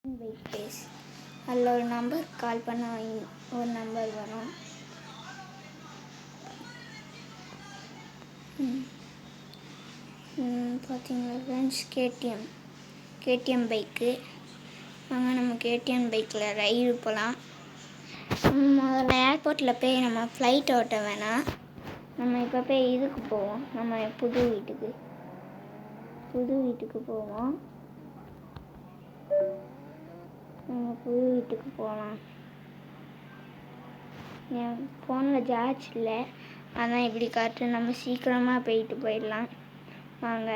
Wait please. அதில் ஒரு number call பண்ணால் ஒரு நம்பர் வரும். பார்த்தீங்களா ஃப்ரெண்ட்ஸ், கேடிஎம் பைக்கு. வாங்க நம்ம கேடிஎம் பைக்கில் ரைடு போகலாம். முதல்ல ஏர்போர்ட்டில் போய் நம்ம ஃப்ளைட் ஓட்ட வேணாம். நம்ம இப்போ போய் இதுக்கு போவோம், நம்ம புது வீட்டுக்கு போவோம். நம்ம புது வீட்டுக்கு போகலாம். என் ஃபோனில் சார்ஜ் இல்லை, அதான் இப்படி காட்டு. நம்ம சீக்கிரமாக போயிடலாம் வாங்க.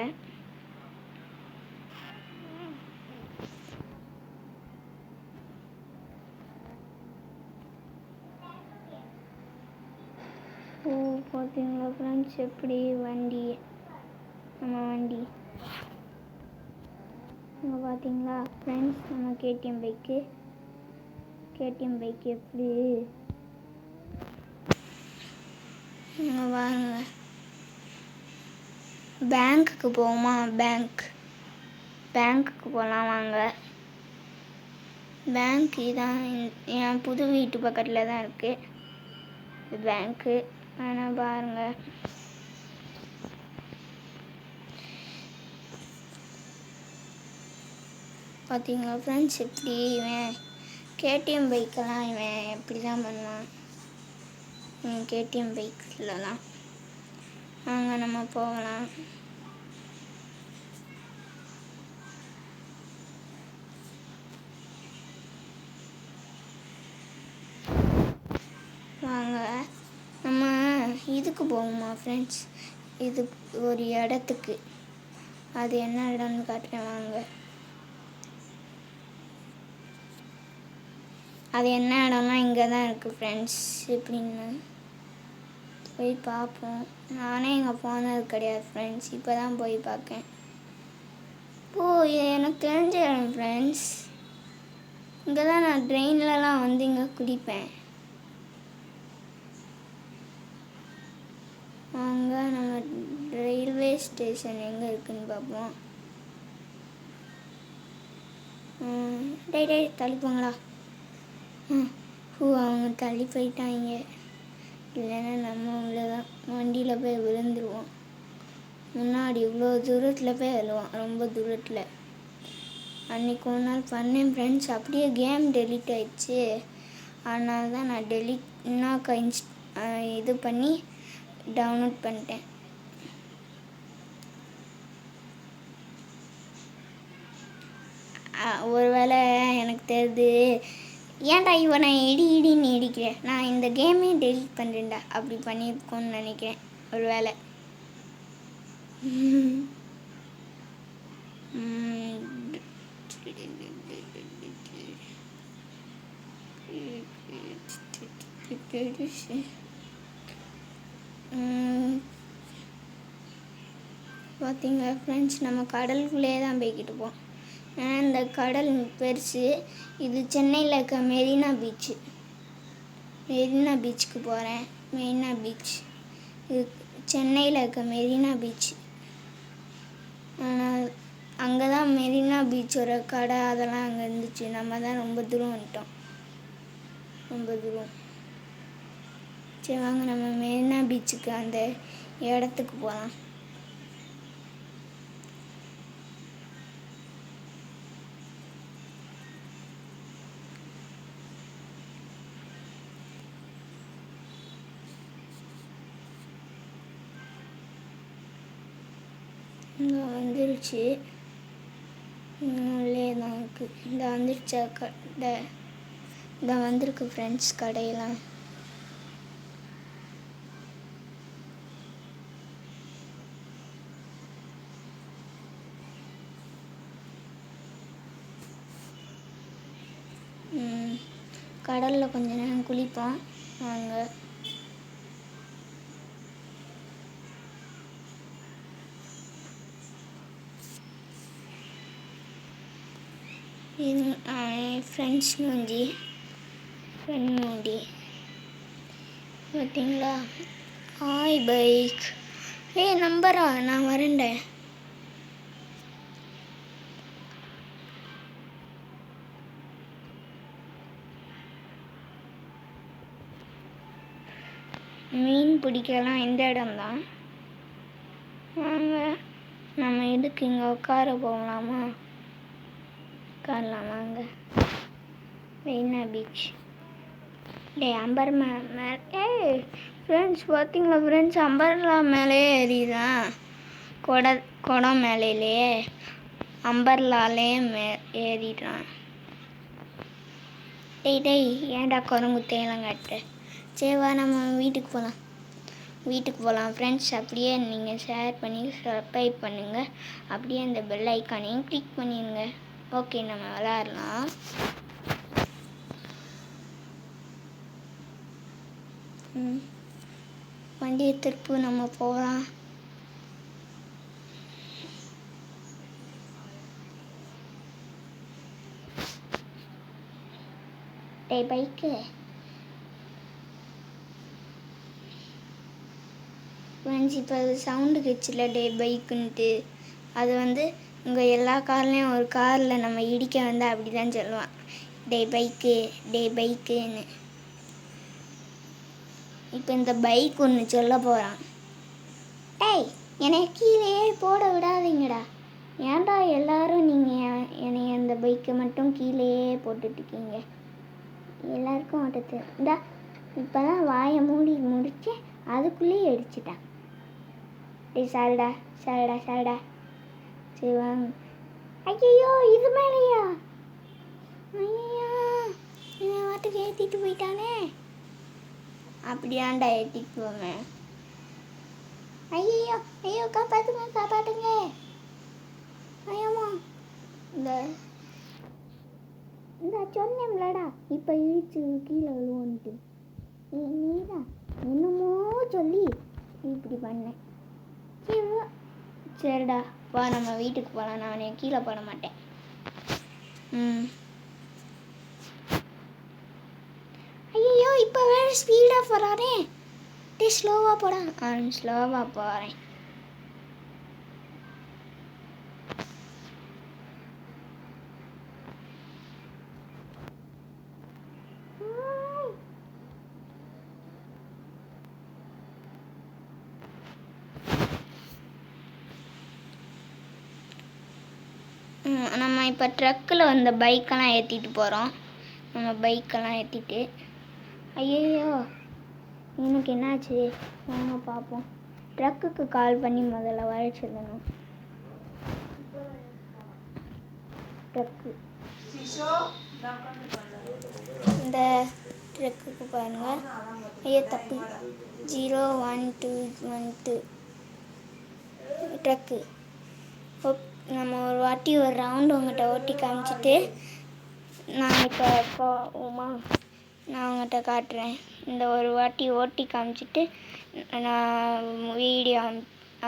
பார்த்தீங்களா ஃப்ரெண்ட்ஸ், எப்படி நம்ம வண்டி இங்கே பார்த்தீங்களா ஃப்ரெண்ட்ஸ், நம்ம கேடிஎம் பைக்கு எப்படி இங்கே வாங்க. பேங்க்குக்கு போவோமா? பேங்க்குக்கு போகலாம் வாங்க. பேங்க் இதான், என் புது வீட்டு பக்கத்தில் தான் இருக்குது பேங்க்கு. ஆனால் பாருங்கள், பார்த்தீங்களா ஃப்ரெண்ட்ஸ், எப்படி இவன் கேடிஎம் பைக்கெல்லாம் இவன் எப்படி தான் பண்ணுவான். கேடிஎம் பைக்ஸ்லலாம் வாங்க நம்ம போகலாம். வாங்க நம்ம இதுக்கு போவோமா ஃப்ரெண்ட்ஸ், இது ஒரு இடத்துக்கு. அது என்ன இடம்னு காட்டுறேன் வாங்க. அது என்ன இடம்னா இங்கே தான் இருக்குது ஃப்ரெண்ட்ஸ். எப்படின்னு போய் பார்ப்போம். நானே இங்கே போனது கிடையாது ஃப்ரெண்ட்ஸ், இப்போ தான் போய் பார்க்கேன். இது எனக்கு தெரிஞ்ச இடம் ஃப்ரெண்ட்ஸ். இங்கே தான் நான் ட்ரெயின்லலாம் வந்து இங்கே குடிப்பேன். வாங்க நம்ம ரயில்வே ஸ்டேஷன் எங்கே இருக்குதுன்னு பார்ப்போம். டேய் தள்ளிப்போங்களா. அவங்க தள்ளி போயிட்டாங்க, இல்லைன்னா நம்ம உள்ளதான் வண்டியில் போய் விழுந்துருவோம். முன்னாடி இவ்வளோ தூரத்தில் போய் விழுவோம், ரொம்ப தூரத்தில். அன்றைக்கி ஒரு நாள் பண்ணேன் ஃப்ரெண்ட்ஸ், அப்படியே கேம் டெலீட் ஆயிடுச்சு. அதனால தான் நான் இன்னும் இது பண்ணி டவுன்லோட் பண்ணிட்டேன். ஒருவேளை எனக்கு தெரியுது, ஏன்டா இவனை இடின்னு இடிக்கிறேன், நான் இந்த கேமே டெலீட் பண்ணுறேன்டா, அப்படி பண்ணியிருக்கோன்னு நினைக்கிறேன் ஒரு வேளை. பார்த்தீங்களா ஃப்ரெண்ட்ஸ், நம்ம கடலுக்குள்ளே தான் போய்கிட்டு போவோம். இந்த கடல் பெருசு. இது சென்னையில் இருக்க மெரினா பீச்சுக்கு போகிறேன். மெரினா பீச் இது சென்னையில் இருக்க மெரினா பீச். ஆனால் அங்கே தான் மெரினா பீச்சோட கடை அதெல்லாம் அங்கே இருந்துச்சு. நம்ம தான் ரொம்ப தூரம் வந்துட்டோம், ரொம்ப தூரம். சரி வாங்க நம்ம மெரினா பீச்சுக்கு அந்த இடத்துக்கு போகலாம். இங்கே வந்துருச்சு, உள்ளே தான் இருக்குது. இந்த வந்துருச்சா கடை, இந்த வந்திருக்கு ஃப்ரெண்ட்ஸ் கடையெல்லாம். கடலில் கொஞ்ச நேரம் குளிப்போம் வாங்க. இது ஃப்ரெண்ட்ஸ் மூஞ்சி பார்த்தீங்களா. ஹாய் பைக், நம்பரா, நான் வரேன்டேன். மீன் பிடிக்கலாம் இந்த இடம்தான். வாங்க நம்ம எதுக்கு இங்கே உட்கார போகலாமா? உட்காரலாம் வாங்க. மெரினா பீச். அம்பர் மேலே ஃப்ரெண்ட்ஸ் பார்த்தீங்களா ஃப்ரெண்ட்ஸ், அம்பர்லா மேலே ஏறிதான் குடம் மேலேயே அம்பர்லாலே ஏறிடுறான். டேய் ஏன்டா குரங்கு தேலாம் காட்டு. சரி வா நம்ம வீட்டுக்கு போகலாம் ஃப்ரெண்ட்ஸ். அப்படியே நீங்கள் ஷேர் பண்ணி சப்ஸ்கிரைப் பண்ணுங்கள். அப்படியே அந்த பெல் ஐக்கானையும் கிளிக் பண்ணிடுங்க. ஓகே நம்ம விளையாடலாம். வண்டியை திருப்பு நம்ம போகலாம். பைக்கு ஃப்ரெண்ட்ஸ், இப்போ அது சவுண்டு கேட்சில்ல பைக்குன்ட்டு. அது இங்கே எல்லா கார்லேயும் ஒரு காரில் நம்ம இடிக்க அப்படி தான் சொல்லுவான், பைக்குன்னு. இப்போ இந்த பைக் ஒன்று சொல்ல போகிறான். என்னை கீழே போட விடாதீங்கடா. ஏன்டா எல்லாரும் நீங்கள் என்னை அந்த பைக்கை மட்டும் கீழேயே போட்டுட்ருக்கீங்க? எல்லாருக்கும் ஓட்டத்து இந்தா இப்போ தான் வாயை முடிச்சு அதுக்குள்ளேயே அடிச்சிட்டான். சாரிடா. சரி வாங்க. ஐயோ இது மேலையா? ஐயா இவன் வாட்டுக்கு ஏற்றிட்டு போயிட்டானே. அப்படியாண்டா ஏற்றிட்டு போவேன். ஐயோ காப்பாற்றுங்க. ஐயோமா இந்த சொன்னேன்லடா இப்போ இழுத்து கீழே விழுவோன்ட்டு. நீதான் என்னமோ சொல்லி இப்படி பண்ணேன். சரிடா வா நம்ம வீட்டுக்கு போகலாம். நான் உன்னை கீழே போட மாட்டேன். ஐயோ இப்போ வேறு ஸ்பீடாக போகிறானே. ஸ்லோவாக போடா. ஸ்லோவாக போகிறேன். நம்ம இப்போ ட்ரக்கில் பைக்கெல்லாம் ஏற்றிட்டு போகிறோம். நம்ம பைக்கெல்லாம் ஏற்றிட்டு. ஐயோ எனக்கு என்னாச்சு? வாங்க பார்ப்போம். ட்ரக்குக்கு கால் பண்ணி முதல்ல வர சொல்லணும். ட்ரக்கு இந்த ட்ரக்குக்கு பாருங்கள். ஐயோ தப்பு. 01212 ட்ரக்கு. நம்ம ஒரு வாட்டி ஒரு ரவுண்டு உங்கள்கிட்ட ஓட்டி காமிச்சிட்டு நான் இப்போ நான் உங்கள்கிட்ட காட்டுறேன். இந்த ஒரு வாட்டி ஓட்டி காமிச்சிட்டு நான் வீடியோ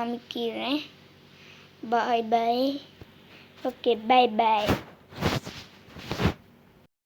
அமைக்கிறேன். பாய். ஓகே பாய்.